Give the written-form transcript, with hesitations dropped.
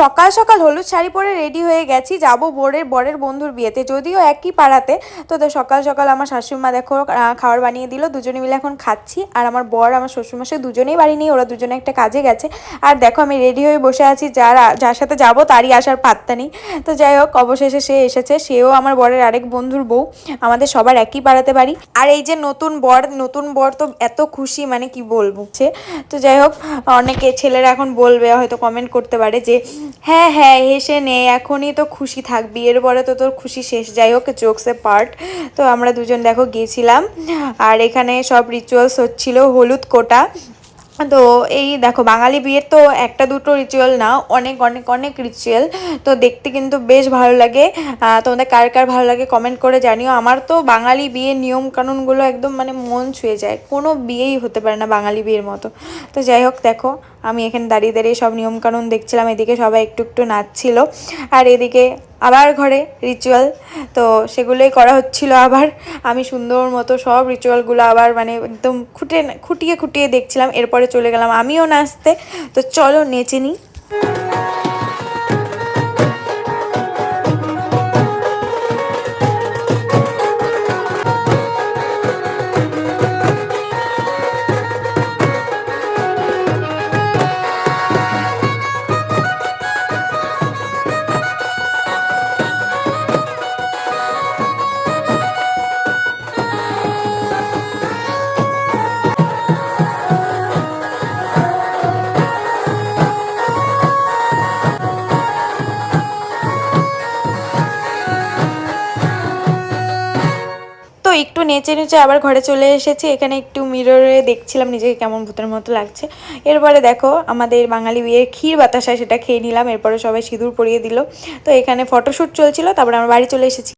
সকাল সকাল হলুদ শাড়ি পরে রেডি হয়ে গেছি, যাব বরের বন্ধুর বিয়েতে, যদিও একই পাড়াতে। তো সকাল সকাল আমার শাশুড়িমা দেখো খাবার বানিয়ে দিল, দুজনে মিলে এখন খাচ্ছি। আর আমার বর আমার শ্বশুরমশাই দুজনেই বাড়ি নেই, ওরা দুজনে একটা কাজে গেছে। আর দেখো আমি রেডি হয়ে বসে আছি, যার সাথে যাব তারই আসার পাত্তা নেই। তো যাই হোক, অবশেষে সে এসেছে, সেও আমার বরের আরেক বন্ধুর বউ, আমাদের সবার একই পাড়াতে বাড়ি। আর এই যে নতুন বর তো এত খুশি, মানে কি বলবো। তো যাই হোক, অনেকে ছেলেরা এখন বলবে, হয়তো কমেন্ট করতে পারে যে হ্যাঁ হ্যাঁ হেসে নে, এখনই তো খুশি থাকবি, এরপরে তো তোর খুশি শেষ। যাই হোক, জোকসে পার্ট। তো আমরা দুজন দেখো গিয়েছিলাম, আর এখানে সব রিচুয়ালস হচ্ছিল, হলুদ কোটা। তো এই দেখো, বাঙালি বিয়ের তো একটা দুটো রিচুয়াল না, অনেক অনেক অনেক রিচুয়াল। তো দেখতে কিন্তু বেশ ভালো লাগে। তোমাদের কার কার ভালো লাগে কমেন্ট করে জানিও। আমার তো বাঙালি বিয়ের নিয়ম কানুনগুলো একদম মানে মন ছুঁয়ে যায়, কোনো বিয়েই হতে পারে না বাঙালি বিয়ের মতো। তো যাই হোক, দেখো আমি এখানে দাঁড়িয়ে দাঁড়িয়ে সব নিয়মকানুন দেখছিলাম, এদিকে সবাই একটু একটু নাচছিল, আর এদিকে আবার ঘরে রিচুয়াল, তো সেগুলোই করা হচ্ছিল আবার। আমি সুন্দর মতো সব রিচুয়ালগুলো আবার মানে একদম খুঁটিয়ে খুঁটিয়ে দেখছিলাম। এরপরে চলে গেলাম আমিও নাচতে। তো চলো নেচে নিই। তো একটু নেচে নেচে আবার ঘরে চলে এসেছি, এখানে একটু মিররে দেখছিলাম নিজেকে কেমন ভূতের মতো লাগছে। এরপরে দেখো আমাদের বাঙালি বিয়ের ক্ষীর বাতাসা, সেটা খেয়ে নিলাম। এরপরে সবাই সিঁদুর পরিয়ে দিল। তো এখানে ফটোশ্যুট চলছিল, তারপরে আমরা বাড়ি চলে এসেছি।